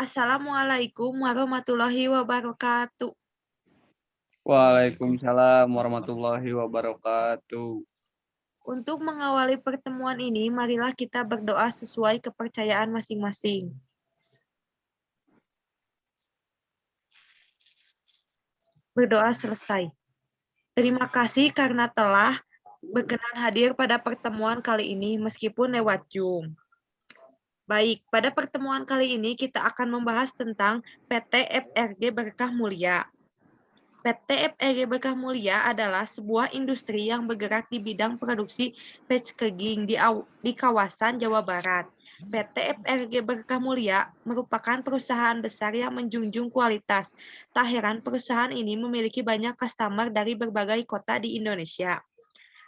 Assalamualaikum warahmatullahi wabarakatuh. Waalaikumsalam warahmatullahi wabarakatuh. Untuk mengawali pertemuan ini, marilah kita berdoa sesuai kepercayaan masing-masing. Berdoa selesai. Terima kasih karena telah berkenan hadir pada pertemuan kali ini meskipun lewat Zoom. Baik, pada pertemuan kali ini kita akan membahas tentang PT FRG Berkah Mulia. PT FRG Berkah Mulia adalah sebuah industri yang bergerak di bidang produksi packaging di kawasan Jawa Barat. PT FRG Berkah Mulia merupakan perusahaan besar yang menjunjung kualitas. Tak heran perusahaan ini memiliki banyak customer dari berbagai kota di Indonesia.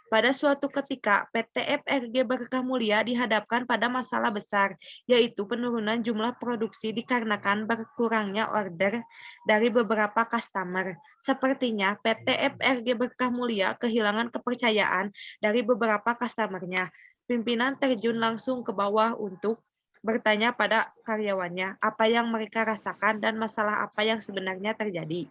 Pada suatu ketika, PT FRG Berkah Mulia dihadapkan pada masalah besar, yaitu penurunan jumlah produksi dikarenakan berkurangnya order dari beberapa customer. Sepertinya PT FRG Berkah Mulia kehilangan kepercayaan dari beberapa customer-nya. Pimpinan terjun langsung ke bawah untuk bertanya pada karyawannya apa yang mereka rasakan dan masalah apa yang sebenarnya terjadi.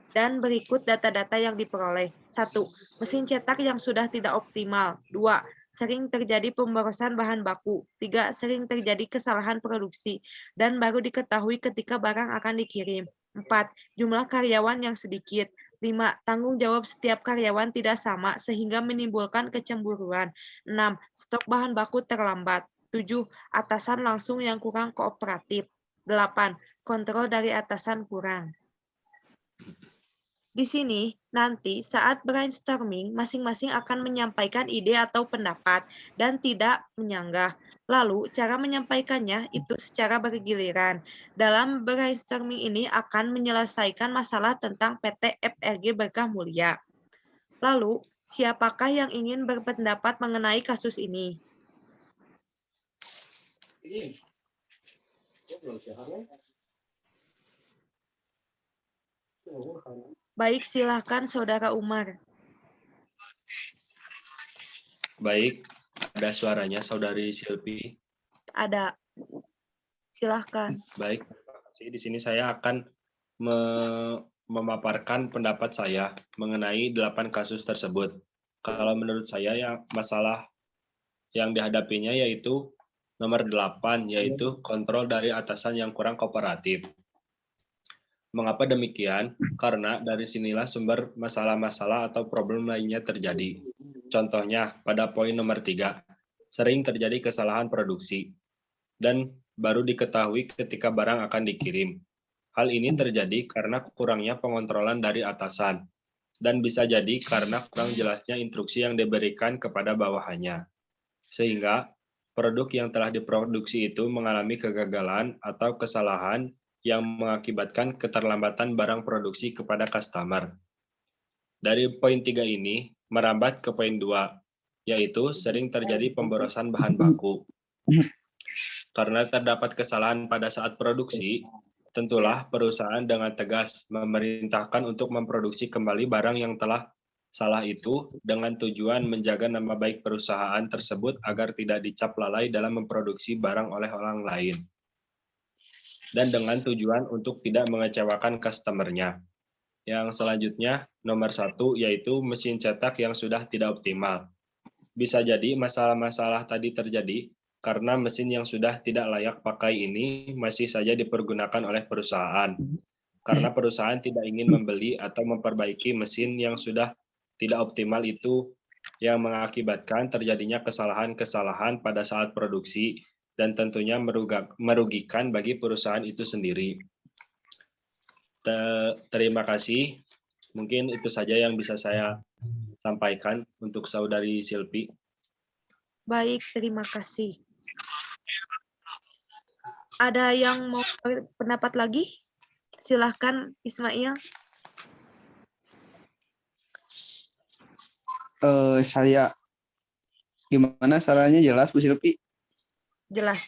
Dan berikut data-data yang diperoleh. 1. Mesin cetak yang sudah tidak optimal. 2. Sering terjadi pemborosan bahan baku. 3. Sering terjadi kesalahan produksi dan baru diketahui ketika barang akan dikirim. 4. Jumlah karyawan yang sedikit. 5. Tanggung jawab setiap karyawan tidak sama sehingga menimbulkan kecemburuan. 6. Stok bahan baku terlambat. 7. Atasan langsung yang kurang kooperatif. 8. Kontrol dari atasan kurang. Di sini, nanti saat brainstorming, masing-masing akan menyampaikan ide atau pendapat dan tidak menyanggah. Lalu, cara menyampaikannya itu secara bergiliran. Dalam brainstorming ini akan menyelesaikan masalah tentang PT FRG Berkah Mulia. Lalu, siapakah yang ingin berpendapat mengenai kasus ini? Baik, silakan Saudara Umar. Baik, ada suaranya Saudari Silvi. Ada. Silahkan. Baik, terima kasih. Di sini saya akan memaparkan pendapat saya mengenai 8 kasus tersebut. Kalau menurut saya ya masalah yang dihadapinya yaitu nomor 8, yaitu kontrol dari atasan yang kurang kooperatif. Mengapa demikian? Karena dari sinilah sumber masalah-masalah atau problem lainnya terjadi. Contohnya, pada poin nomor 3, sering terjadi kesalahan produksi dan baru diketahui ketika barang akan dikirim. Hal ini terjadi karena kurangnya pengontrolan dari atasan dan bisa jadi karena kurang jelasnya instruksi yang diberikan kepada bawahannya. Sehingga produk yang telah diproduksi itu mengalami kegagalan atau kesalahan yang mengakibatkan keterlambatan barang produksi kepada customer. Dari poin 3 ini merambat ke poin 2, yaitu sering terjadi pemborosan bahan baku. Karena terdapat kesalahan pada saat produksi, tentulah perusahaan dengan tegas memerintahkan untuk memproduksi kembali barang yang telah salah itu dengan tujuan menjaga nama baik perusahaan tersebut agar tidak dicap lalai dalam memproduksi barang oleh orang lain. Dan dengan tujuan untuk tidak mengecewakan customer-nya. Yang selanjutnya, nomor 1, yaitu mesin cetak yang sudah tidak optimal. Bisa jadi masalah-masalah tadi terjadi karena mesin yang sudah tidak layak pakai ini masih saja dipergunakan oleh perusahaan. Karena perusahaan tidak ingin membeli atau memperbaiki mesin yang sudah tidak optimal itu yang mengakibatkan terjadinya kesalahan-kesalahan pada saat produksi dan tentunya merugikan bagi perusahaan itu sendiri. Terima kasih. Mungkin itu saja yang bisa saya sampaikan untuk Saudari Silvi. Baik, terima kasih. Ada yang mau berpendapat lagi? Silahkan Ismail. Saya gimana caranya jelas Bu Silvi? Jelas.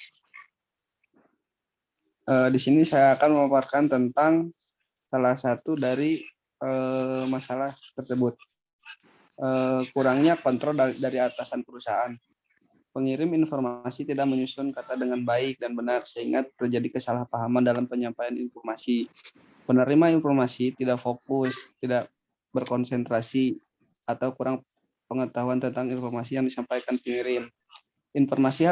Di sini saya akan memaparkan tentang salah satu dari masalah tersebut. Kurangnya kontrol dari atasan perusahaan. Pengirim informasi tidak menyusun kata dengan baik dan benar sehingga terjadi kesalahpahaman dalam penyampaian informasi. Penerima informasi tidak fokus, tidak berkonsentrasi, atau kurang pengetahuan tentang informasi yang disampaikan pengirim. Informasi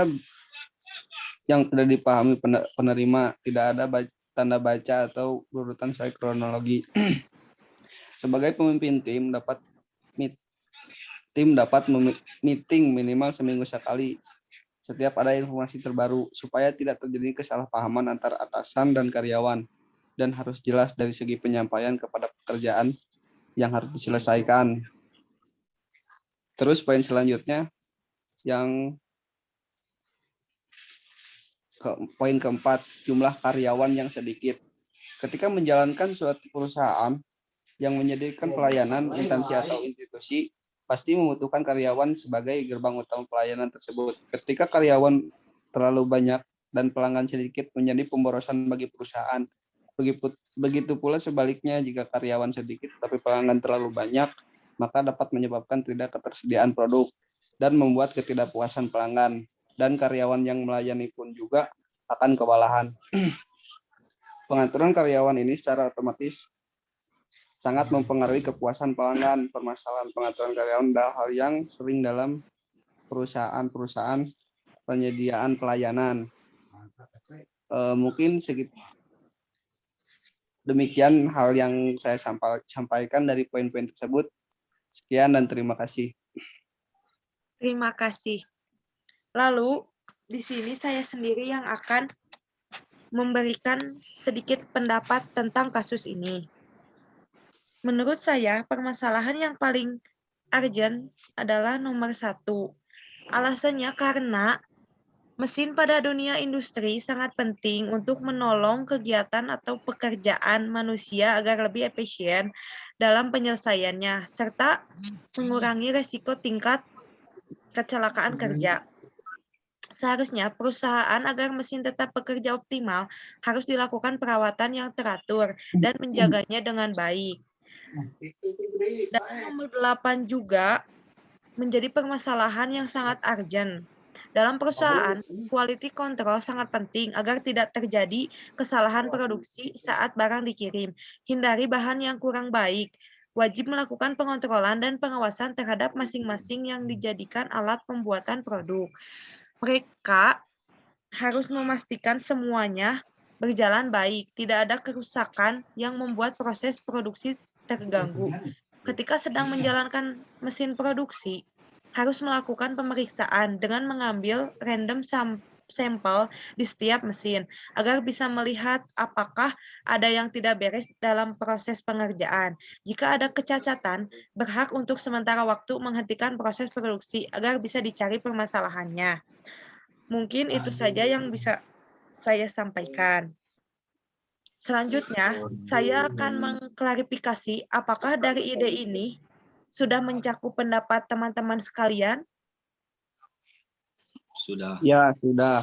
yang tidak dipahami penerima, tidak ada tanda baca atau urutan sesuai kronologi. Sebagai pemimpin tim dapat meeting minimal seminggu sekali setiap ada informasi terbaru supaya tidak terjadi kesalahpahaman antar atasan dan karyawan dan harus jelas dari segi penyampaian kepada pekerjaan yang harus diselesaikan. Terus poin selanjutnya yang poin keempat, jumlah karyawan yang sedikit. Ketika menjalankan suatu perusahaan yang menyediakan pelayanan, instansi atau institusi, pasti membutuhkan karyawan sebagai gerbang utama pelayanan tersebut. Ketika karyawan terlalu banyak dan pelanggan sedikit menjadi pemborosan bagi perusahaan. Begitu pula sebaliknya, jika karyawan sedikit tapi pelanggan terlalu banyak, maka dapat menyebabkan tidak ketersediaan produk dan membuat ketidakpuasan pelanggan. Dan karyawan yang melayani pun juga akan kewalahan. Pengaturan karyawan ini secara otomatis sangat mempengaruhi kepuasan pelanggan. Permasalahan pengaturan karyawan adalah hal yang sering dalam perusahaan-perusahaan penyediaan pelayanan. Mungkin demikian hal yang saya sampaikan dari poin-poin tersebut. Sekian dan terima kasih. Terima kasih. Lalu, di sini saya sendiri yang akan memberikan sedikit pendapat tentang kasus ini. Menurut saya, permasalahan yang paling urgent adalah nomor 1. Alasannya karena mesin pada dunia industri sangat penting untuk menolong kegiatan atau pekerjaan manusia agar lebih efisien dalam penyelesaiannya, serta mengurangi resiko tingkat kecelakaan kerja. Seharusnya perusahaan agar mesin tetap bekerja optimal harus dilakukan perawatan yang teratur dan menjaganya dengan baik. Dan nomor 8 juga menjadi permasalahan yang sangat urgent. Dalam perusahaan, quality control sangat penting agar tidak terjadi kesalahan produksi saat barang dikirim. Hindari bahan yang kurang baik. Wajib melakukan pengontrolan dan pengawasan terhadap masing-masing yang dijadikan alat pembuatan produk. Mereka harus memastikan semuanya berjalan baik, tidak ada kerusakan yang membuat proses produksi terganggu. Ketika sedang menjalankan mesin produksi, harus melakukan pemeriksaan dengan mengambil random sampel di setiap mesin, agar bisa melihat apakah ada yang tidak beres dalam proses pengerjaan. Jika ada kecacatan, berhak untuk sementara waktu menghentikan proses produksi agar bisa dicari permasalahannya. Mungkin itu saja yang bisa saya sampaikan. Selanjutnya, saya akan mengklarifikasi apakah dari ide ini sudah mencakup pendapat teman-teman sekalian. Sudah. Ya, sudah.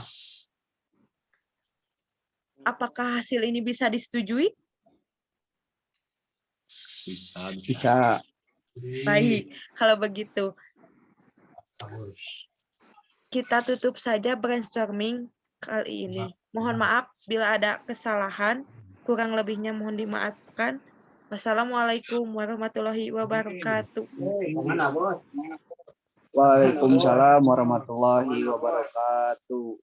Apakah hasil ini bisa disetujui? Bisa. Baik, kalau begitu. Kita tutup saja brainstorming kali ini. Mohon maaf bila ada kesalahan, kurang lebihnya mohon dimaafkan. Wassalamualaikum warahmatullahi wabarakatuh. Waalaikumsalam warahmatullahi wabarakatuh.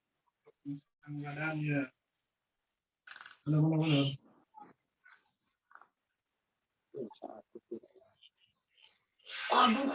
Aduh.